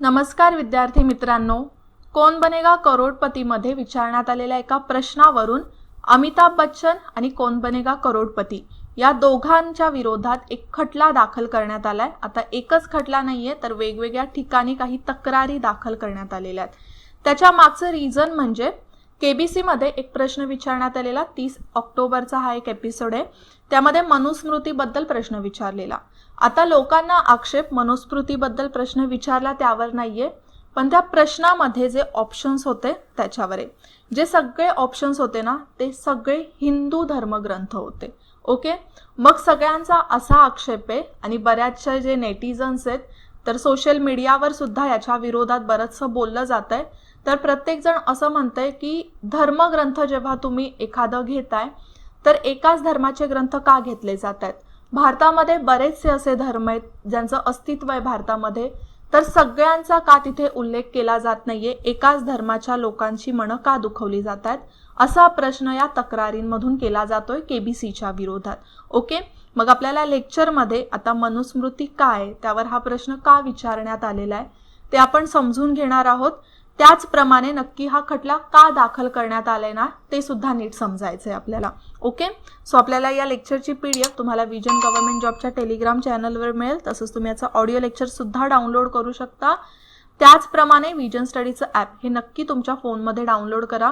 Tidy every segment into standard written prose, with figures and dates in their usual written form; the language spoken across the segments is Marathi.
नमस्कार विद्यार्थी मित्रांनो, कौन बनेगा करोडपती मध्ये विचारण्यात आलेल्या एका प्रश्नावरून अमिताभ बच्चन आणि कौन बनेगा करोडपती या दोघांच्या विरोधात एक खटला दाखल करण्यात आलाय। आता एकच खटला नाहीये तर वेगवेगळ्या ठिकाणी काही तक्रारी दाखल करण्यात आलेल्या आहेत। त्याच्या मागचं रिझन म्हणजे केबीसी मध्ये एक प्रश्न विचारण्यात आलेला 30 ऑक्टोबरचा हा एक एपिसोड आहे। त्यामध्ये मनुस्मृतीबद्दल प्रश्न विचारलेला। आता लोकांना आक्षेप मनुस्मृतीबद्दल प्रश्न विचारला त्यावर नाहीये, पण त्या प्रश्नामध्ये जे ऑप्शन्स होते त्याच्यावर आहे। जे सगळे ऑप्शन्स होते ना ते सगळे हिंदू धर्मग्रंथ होते। ओके, मग सगळ्यांचा असा आक्षेप आहे आणि बऱ्याचशा जे नेटिझन्स आहेत तर सोशल मीडियावर सुद्धा याच्या विरोधात बरंचसं बोललं जातंय। तर प्रत्येक जण असं म्हणतंय की धर्मग्रंथ जेव्हा तुम्ही एखादं घेताय तर एकाच धर्माचे ग्रंथ का घेतले जात आहेत? भारतामध्ये बरेचसे असे धर्म आहेत ज्यांचं अस्तित्व आहे भारतामध्ये, तर सगळ्यांचा का तिथे उल्लेख केला जात नाहीये? एकाच धर्माच्या लोकांची मनं का दुखवली जात आहेत असा प्रश्न या तक्रारींमधून केला जातोय केबीसीच्या विरोधात। ओके, मग आपल्याला लेक्चरमध्ये आता मनुस्मृती काय त्यावर हा प्रश्न का विचारण्यात आलेला आहे ते आपण समजून घेणार आहोत। त्याचप्रमाणे नक्की हा खटला का दाखल करण्यात आलाय ना ते सुद्धा नीट समजायचं आहे आपल्याला। ओके, सो आपल्याला या लेक्चरची पीडीएफ तुम्हाला विजन गव्हर्नमेंट जॉबच्या टेलिग्राम चॅनलवर मिळेल। तसंच तुम्ही याचा ऑडिओ लेक्चर सुद्धा डाउनलोड करू शकता। त्याचप्रमाणे विजन स्टडीचं ॲप हे नक्की तुमच्या फोनमध्ये डाउनलोड करा।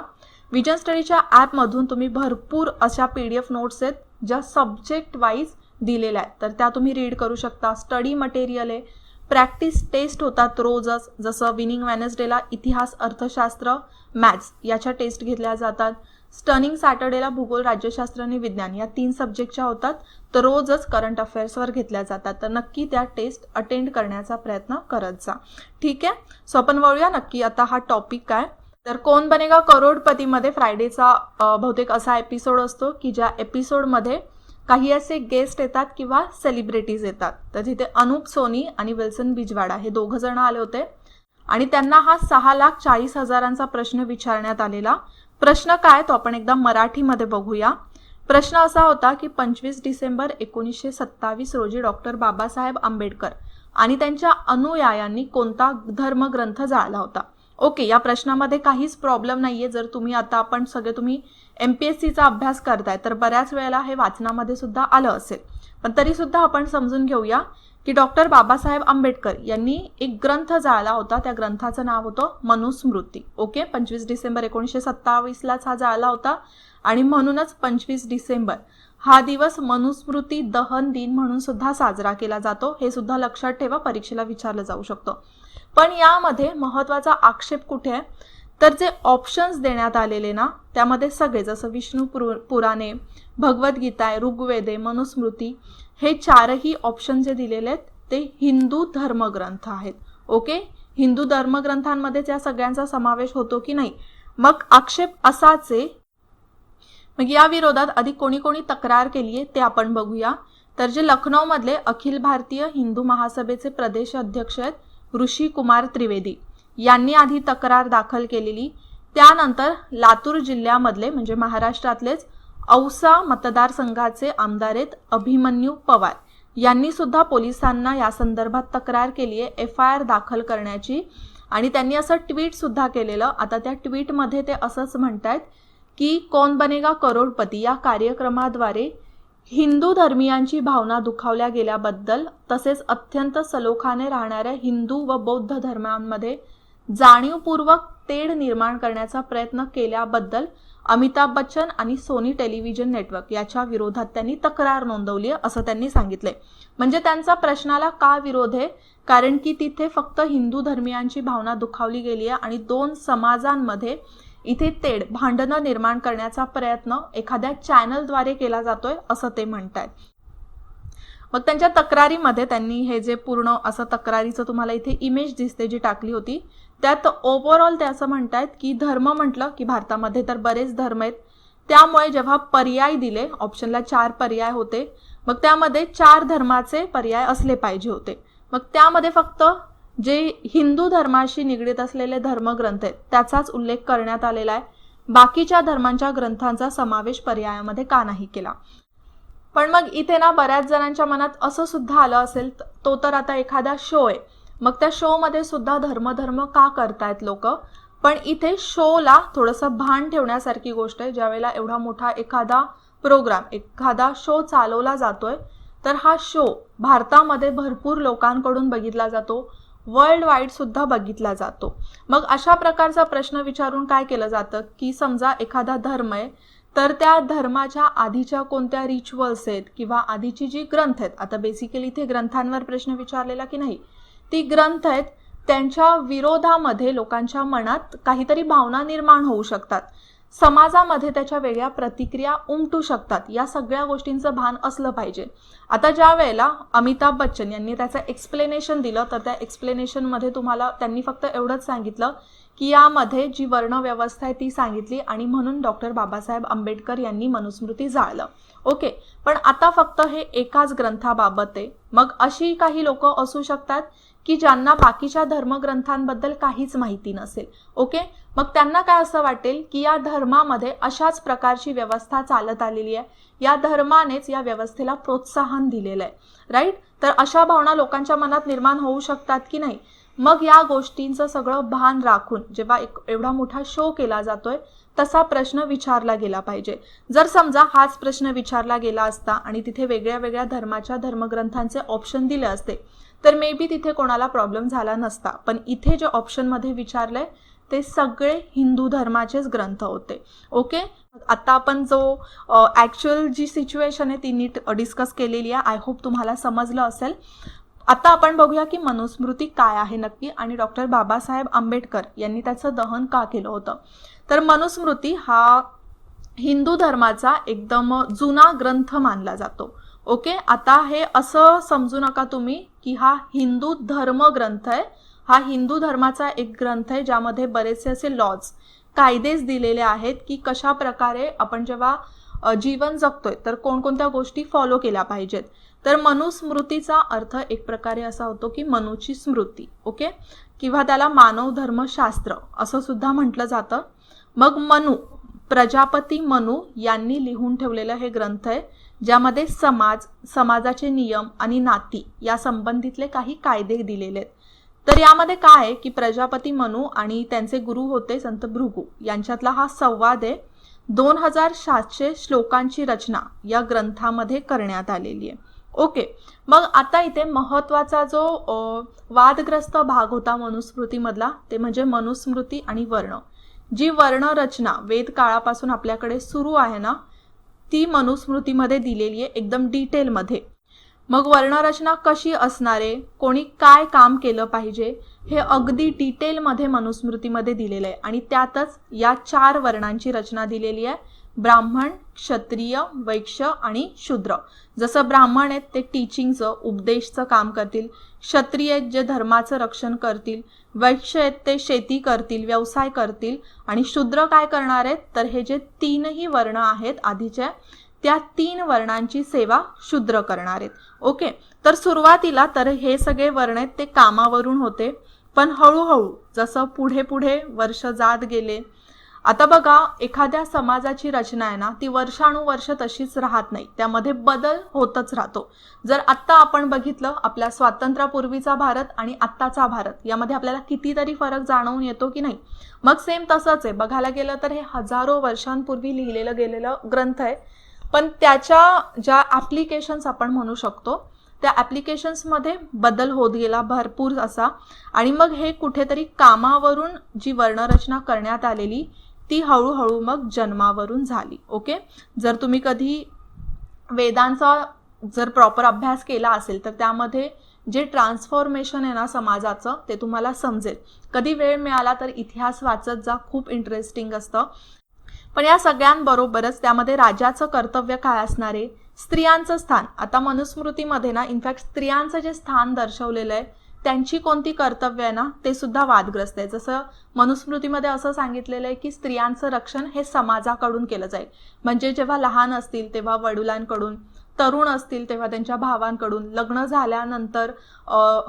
विजन स्टडीच्या ॲपमधून तुम्ही भरपूर अशा पीडीएफ नोट्स आहेत ज्या सब्जेक्ट वाईज दिलेल्या आहेत, तर त्या तुम्ही रीड करू शकता। स्टडी मटेरियल आहे, प्रॅक्टिस टेस्ट होतात रोजच, जसं विनिंग वेनसडेला इतिहास, अर्थशास्त्र, मॅथ्स याच्या टेस्ट घेतल्या जातात। स्टनिंग सॅटर्डेला भूगोल, राज्यशास्त्र आणि विज्ञान या 3 सब्जेक्टच्या होतात, तर रोजच करंट अफेअर्सवर घेतल्या जातात। तर नक्की त्या टेस्ट अटेंड करण्याचा प्रयत्न करत जा। ठीक आहे, सो आपण वळूया नक्की आता हा टॉपिक काय। तर कौन बनेगा करोडपतीमध्ये फ्रायडेचा बहुतेक असा एपिसोड असतो की ज्या एपिसोडमध्ये काही असे गेस्ट येतात किंवा सेलिब्रिटीज येतात। तर तिथे अनुप सोनी आणि विल्सन बिजवाडा हे दोघं जण आले होते आणि त्यांना हा 6,40,000चा प्रश्न विचारण्यात आलेला। प्रश्न काय तो आपण एकदा मराठीमध्ये बघूया। प्रश्न असा होता की 25 डिसेंबर 1927 रोजी डॉक्टर बाबासाहेब आंबेडकर आणि त्यांच्या अनुयायांनी कोणता धर्मग्रंथ जाळला होता? ओके, या प्रश्नामध्ये काहीच प्रॉब्लेम नाहीये। जर तुम्ही आता आपण सगळे तुम्ही MPSCचा अभ्यास करताय तर बऱ्याच वेळेला हे वाचनामध्ये सुद्धा आलं असेल, पण तरी सुद्धा आपण समजून घेऊया की डॉक्टर बाबासाहेब आंबेडकर यांनी एक ग्रंथ जाळला होता। त्या ग्रंथाचं नाव होतं मनुस्मृती। ओके, 25 डिसेंबर 1927लाच हा जाळला होता आणि म्हणूनच 25 डिसेंबर हा दिवस मनुस्मृती दहन दिन म्हणून सुद्धा साजरा केला जातो। हे सुद्धा लक्षात ठेवा, परीक्षेला विचारलं जाऊ शकतं। पण यामध्ये महत्त्वाचा आक्षेप कुठे आहे तर जे ऑप्शन्स देण्यात आलेले ना त्यामध्ये सगळे जसं विष्णू पुराणे, भगवद्गीता, ऋग्वेदे, मनुस्मृती हे 4ही ऑप्शन जे दिलेले आहेत ते हिंदू धर्मग्रंथ आहेत। ओके, हिंदू धर्मग्रंथांमध्ये त्या सगळ्यांचा समावेश होतो की नाही? मग आक्षेप असाच आहे। मग या विरोधात आधी कोणी कोणी तक्रार केली आहे ते आपण बघूया। तर जे लखनौ मधले अखिल भारतीय हिंदू महासभेचे प्रदेश अध्यक्ष आहेत ऋषी कुमार त्रिवेदी यांनी आधी तक्रार दाखल केलेली। त्यानंतर लातूर जिल्ह्यामधले म्हणजे महाराष्ट्रातलेच औसा मतदारसंघाचे आमदार आहेत अभिमन्यू पवार यांनी सुद्धा पोलिसांना या संदर्भात तक्रार केली आहे FIR दाखल करण्याची, आणि त्यांनी असं ट्विट सुद्धा केलेलं। आता त्या ट्विटमध्ये ते असंच म्हणतायत की कौन बनेगा करोडपती या कार्यक्रमाद्वारे हिंदू धर्मियांची भावना दुखावल्या गेल्याबद्दल तसेच अत्यंत सलोख्याने राहणाऱ्या हिंदू व बौद्ध धर्मांमध्ये जाणीवपूर्वक तेढ निर्माण करण्याचा प्रयत्न केल्याबद्दल अमिताभ बच्चन आणि सोनी टेलिव्हिजन नेटवर्क याच्या विरोधात त्यांनी तक्रार नोंदवली असं त्यांनी सांगितलंय। म्हणजे त्यांचा प्रश्नाला का विरोध आहे? कारण की तिथे फक्त हिंदू धर्मियांची भावना दुखावली गेली आहे आणि 2 समाजांमध्ये इथे तेढ भांडणं निर्माण करण्याचा प्रयत्न एखाद्या चॅनलद्वारे केला जातोय असं ते म्हणतायत। मग त्यांच्या तक्रारीमध्ये त्यांनी हे जे पूर्ण असं तक्रारीचं तुम्हाला इथे इमेज दिसते जी टाकली होती त्यात ओव्हरऑल ते असं म्हणतायत की धर्म म्हटलं की भारतामध्ये तर बरेच धर्म आहेत, त्यामुळे जेव्हा पर्याय दिले ऑप्शनला 4 पर्याय होते, मग त्यामध्ये 4 धर्माचे पर्याय असले पाहिजे होते। मग त्यामध्ये फक्त जे हिंदू धर्माशी निगडीत असलेले धर्मग्रंथ आहेत त्याचाच उल्लेख करण्यात आलेला आहे, बाकीच्या धर्मांच्या ग्रंथांचा समावेश पर्यायामध्ये का नाही केला? पण मग इथे ना बऱ्याच जणांच्या मनात असं सुद्धा आलं असेल, तो तर आता एखादा शो आहे मग त्या शोमध्ये सुद्धा धर्म का करतायत लोक. पण इथे शोला थोडंसं भान ठेवण्यासारखी गोष्ट आहे. ज्यावेळेला एवढा मोठा एखादा प्रोग्राम, एखादा शो चालवला जातोय, तर हा शो भारतामध्ये भरपूर लोकांकडून बघितला जातो, वर्ल्ड वाईड सुद्धा बघितला जातो. मग अशा प्रकारचा प्रश्न विचारून काय केलं जातं की समजा एखादा धर्म आहे, तर त्या धर्माच्या आधीच्या कोणत्या रिच्युअल्स आहेत किंवा आधीची जी ग्रंथ आहेत, आता बेसिकली इथे ग्रंथांवर प्रश्न विचारलेला की नाही, ती ग्रंथ आहेत, त्यांच्या विरोधामध्ये लोकांच्या मनात काहीतरी भावना निर्माण होऊ शकतात, समाजामध्ये त्याच्या वेगळ्या प्रतिक्रिया उमटू शकतात. या सगळ्या गोष्टींचं भान असलं पाहिजे. आता ज्या वेळेला अमिताभ बच्चन यांनी त्याचं एक्सप्लेनेशन दिलं, तर त्या एक्सप्लेनेशनमध्ये त्यांनी फक्त एवढंच सांगितलं की यामध्ये जी वर्णव्यवस्था आहे ती सांगितली आणि म्हणून डॉक्टर बाबासाहेब आंबेडकर यांनी मनुस्मृती जाळलं. ओके, पण आता फक्त हे एकाच ग्रंथाबाबत आहे. मग अशी काही लोक असू शकतात की ज्यांना बाकीच्या धर्मग्रंथांबद्दल काहीच माहिती नसेल. ओके, मग त्यांना काय असं वाटेल की या धर्मामध्ये अशाच प्रकारची व्यवस्था चालत आलेली आहे, या धर्मानेच या व्यवस्थेला प्रोत्साहन दिलेलं आहे, राईट. तर अशा भावना लोकांच्या मनात निर्माण होऊ शकतात की नाही. मग या गोष्टींचं सगळं भान राखून जेव्हा एवढा मोठा शो केला जातोय, तसा प्रश्न विचारला गेला पाहिजे. जर समजा हाच प्रश्न विचारला गेला असता आणि तिथे वेगळ्या वेगळ्या धर्माच्या धर्मग्रंथांचे ऑप्शन दिले असते, तर मे बी तिथे कोणाला प्रॉब्लेम झाला नसता. पण इथे जे ऑप्शनमध्ये विचारलंय ते सगळे हिंदू धर्माचेच ग्रंथ होते. ओके, आता आपण जो ॲक्च्युअल जी सिच्युएशन आहे ती नीट डिस्कस केलेली आहे. आय होप तुम्हाला समजलं असेल. आता आपण बघूया की मनुस्मृती काय आहे नक्की आणि डॉक्टर बाबासाहेब आंबेडकर यांनी त्याचं दहन का केलं होतं. तर मनुस्मृती हा हिंदू धर्माचा एकदम जुना ग्रंथ मानला जातो. ओके, आता हे असं समजू नका तुम्ही की हा हिंदू धर्म ग्रंथ आहे. हा हिंदू धर्माचा एक ग्रंथ आहे ज्यामध्ये बरेचसे असे लॉज, कायदेच दिलेले आहेत की कशा प्रकारे आपण जेव्हा जीवन जगतोय तर कोणकोणत्या गोष्टी फॉलो केल्या पाहिजेत. तर मनुस्मृतीचा अर्थ एक प्रकारे असा होतो की मनुची स्मृती. ओके, किंवा त्याला मानव धर्मशास्त्र असं सुद्धा म्हटलं जातं. मग प्रजापती मनु यांनी लिहून ठेवलेलं हे ग्रंथ आहे, ज्यामध्ये समाजाचे नियम आणि नाती या संबंधितले काही कायदे दिलेले आहेत. तर यामध्ये काय आहे की प्रजापती मनु आणि त्यांचे गुरु होते संत भृगू यांच्यातला हा संवाद आहे. 2700 श्लोकांची रचना या ग्रंथामध्ये करण्यात आलेली आहे. ओके, मग आता इथे महत्त्वाचा जो वादग्रस्त भाग होता मनुस्मृतीमधला, ते म्हणजे मनुस्मृती आणि वर्ण. जी वर्णरचना वेद काळापासून आपल्याकडे सुरू आहे ना, ती मनुस्मृतीमध्ये दिलेली आहे एकदम डिटेलमध्ये. मग वर्णरचना कशी असणार आहे, कोणी काय काम केलं पाहिजे, हे अगदी डिटेलमध्ये मनुस्मृतीमध्ये दिलेलं आहे. आणि त्यातच या 4 वर्णांची रचना दिलेली आहे: ब्राह्मण, क्षत्रिय, वैश्य आणि शूद्र. जसं ब्राह्मण आहेत ते टीचिंगचं, उपदेशचं काम करतील, क्षत्रिय आहेत जे धर्माचं रक्षण करतील, वैश्य आहेत ते शेती करतील, व्यवसाय करतील, आणि शूद्र काय करणार आहेत, तर हे जे 3ही वर्ण आहेत आधीच्या, त्या 3 वर्णांची सेवा शूद्र करणार आहेत. ओके, तर सुरुवातीला तर हे सगळे वर्ण आहेत ते कामावरून होते, पण हळूहळू जसं पुढे पुढे वर्ष जात गेले, आता बघा एखाद्या समाजाची रचना आहे ना, ती वर्षानुवर्ष तशीच राहत नाही, त्यामध्ये बदल होतच राहतो. जर आत्ता आपण बघितलं आपल्या स्वातंत्र्यापूर्वीचा भारत आणि आत्ताचा भारत, यामध्ये आपल्याला कितीतरी फरक जाणवून येतो की नाही. मग सेम तसंच आहे, बघायला गेलं तर हे हजारो वर्षांपूर्वी लिहिलेलं गेलेलं ग्रंथ आहे, पण त्याच्या ज्या ॲप्लिकेशन्स आपण म्हणू शकतो त्या ॲप्लिकेशन्समध्ये बदल होत गेला भरपूर असा. आणि मग हे कुठेतरी कामावरून जी वर्णरचना करण्यात आलेली ती हळूहळू मग जन्मावरून झाली. ओके, जर तुम्ही कधी वेदांचा जर प्रॉपर अभ्यास केला असेल तर त्यामध्ये जे ट्रान्सफॉर्मेशन आहे ना समाजाचं, ते तुम्हाला समजेल. कधी वेळ मिळाला तर इतिहास वाचत जा, खूप इंटरेस्टिंग असतं. पण या सगळ्यांबरोबरच त्यामध्ये राजाचं कर्तव्य काय असणार आहे, स्त्रियांचं स्थान. आता मनुस्मृतीमध्ये ना इनफॅक्ट स्त्रियांचं जे स्थान दर्शवलेलं आहे, त्यांची कोणती कर्तव्य आहे ना, ते सुद्धा वादग्रस्त आहे. जसं मनुस्मृतीमध्ये असं सांगितलेलं आहे की स्त्रियांचं रक्षण हे समाजाकडून केलं जाईल. म्हणजे जेव्हा लहान असतील तेव्हा वडिलांकडून, तरुण असतील तेव्हा त्यांच्या भावांकडून, लग्न झाल्यानंतर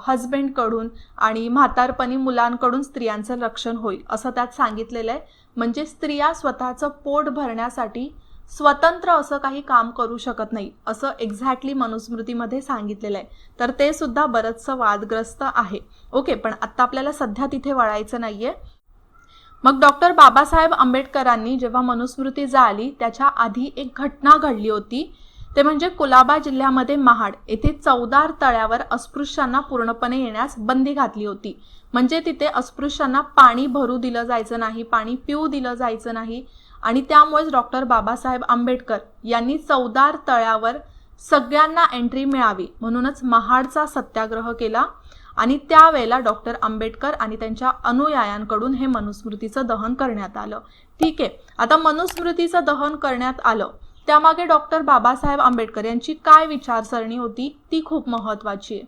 हजबंडकडून, आणि म्हातारपणी मुलांकडून स्त्रियांचं रक्षण होईल असं त्यात सांगितलेलं आहे. म्हणजे स्त्रिया स्वतःचं पोट भरण्यासाठी स्वतंत्र असं काही काम करू शकत नाही असं एक्झॅक्टली मनुस्मृतीमध्ये सांगितलेलं आहे. तर ते सुद्धा बरंचसं वादग्रस्त आहे. ओके, पण आता आपल्याला सध्या तिथे वळायचं नाहीये. मग डॉक्टर बाबासाहेब आंबेडकरांनी जेव्हा मनुस्मृती जाळली त्याच्या आधी एक घटना घडली होती. ते म्हणजे कुलाबा जिल्ह्यामध्ये महाड येथे चौदार तळ्यावर अस्पृश्यांना पूर्णपणे येण्यास बंदी घातली होती. म्हणजे तिथे अस्पृश्यांना पाणी भरू दिलं जायचं नाही, पाणी पिऊ दिलं जायचं नाही. आणि त्यामुळेच डॉक्टर बाबासाहेब आंबेडकर यांनी चौदार तळ्यावर सगळ्यांना एंट्री मिळावी म्हणूनच महाडचा सत्याग्रह केला. आणि त्यावेळेला डॉक्टर आंबेडकर आणि त्यांच्या अनुयायांकडून हे मनुस्मृतीचं दहन करण्यात आलं. ठीक आहे, आता मनुस्मृतीचं दहन करण्यात आलं त्यामागे डॉक्टर बाबासाहेब आंबेडकर यांची काय विचारसरणी होती ती खूप महत्वाची आहे.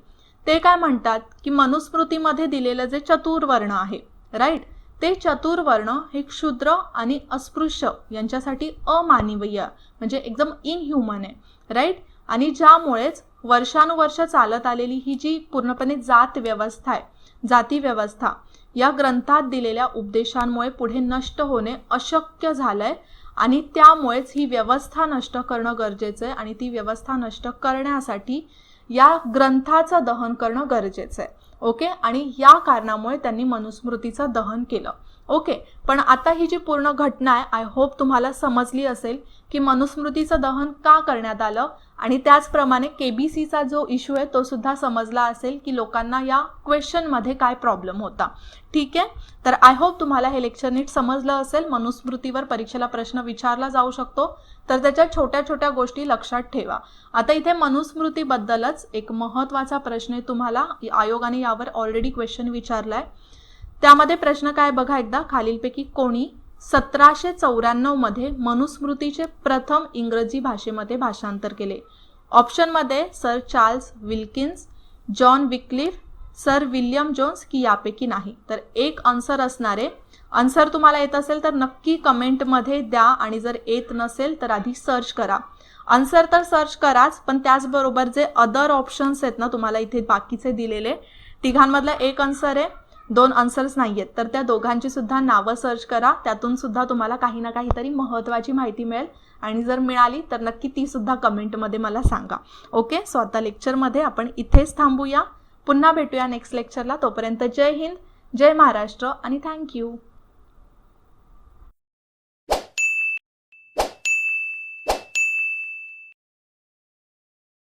ते काय म्हणतात की मनुस्मृतीमध्ये दिलेलं जे चतुर्वर्ण आहे, राईट, ते चतुर्वर्ण हे क्षुद्र आणि अस्पृश्य यांच्यासाठी अमानवीय म्हणजे एकदम इनह्युमन आहे, राईट. आणि ज्यामुळेच वर्षानुवर्ष चालत आलेली ही जी पूर्णपणे जात व्यवस्था आहे, जाती व्यवस्था, या ग्रंथात दिलेल्या उपदेशांमुळे पुढे नष्ट होणे अशक्य झालंय. आणि त्यामुळेच ही व्यवस्था नष्ट करणं गरजेचं आहे. आणि ती व्यवस्था नष्ट करण्यासाठी या ग्रंथाचं दहन करणं गरजेचं आहे. ओके, आणि या कारणामुळे त्यांनी मनुस्मृतीचं दहन केलं. ओके, पण आता ही जी पूर्ण घटना आहे आय होप तुम्हाला समजली असेल की मनुस्मृतीचं दहन का करण्यात आलं. आणि त्याचप्रमाणे केबीसीचा जो इश्यू आहे तो सुद्धा समजला असेल की लोकांना या क्वेश्चनमध्ये काय प्रॉब्लेम होता. ठीक आहे, तर आय होप तुम्हाला हे लेक्चर नीट समजलं असेल. मनुस्मृतीवर परीक्षेला प्रश्न विचारला जाऊ शकतो, तर त्याच्या छोट्या छोट्या गोष्टी लक्षात ठेवा. आता इथे मनुस्मृतीबद्दलच एक महत्त्वाचा प्रश्न आहे तुम्हाला, आयोगाने यावर ऑलरेडी क्वेश्चन विचारलाय. त्यामध्ये प्रश्न काय बघा एकदा, खालीलपैकी कोणी 1794 मध्ये मनुस्मृतीचे प्रथम इंग्रजी भाषेमध्ये भाषांतर केले. ऑप्शनमध्ये sir Charles Wilkins, John Wycliffe, sir William Jones की यापैकी नाही. तर एक आन्सर असणार आहे. आन्सर तुम्हाला येत असेल तर नक्की कमेंटमध्ये द्या आणि जर येत नसेल तर आधी सर्च करा. आन्सर तर सर्च कराच, पण त्याचबरोबर जे अदर ऑप्शन्स आहेत ना तुम्हाला इथे बाकीचे दिलेले, तिघांमधला एक आन्सर आहे, 2 आन्सर्स नाही आहेत, तर त्या दोघांची सुद्धा नावं सर्च करा. त्यातून सुद्धा तुम्हाला काही ना काहीतरी महत्त्वाची माहिती मिळेल. आणि जर मिळाली तर नक्की ती सुद्धा कमेंटमध्ये मला सांगा. ओके, सो आता लेक्चरमध्ये आपण इथेच थांबूया. पुन्हा भेटूया नेक्स्ट लेक्चरला. तोपर्यंत जय हिंद, जय महाराष्ट्र आणि थँक्यू.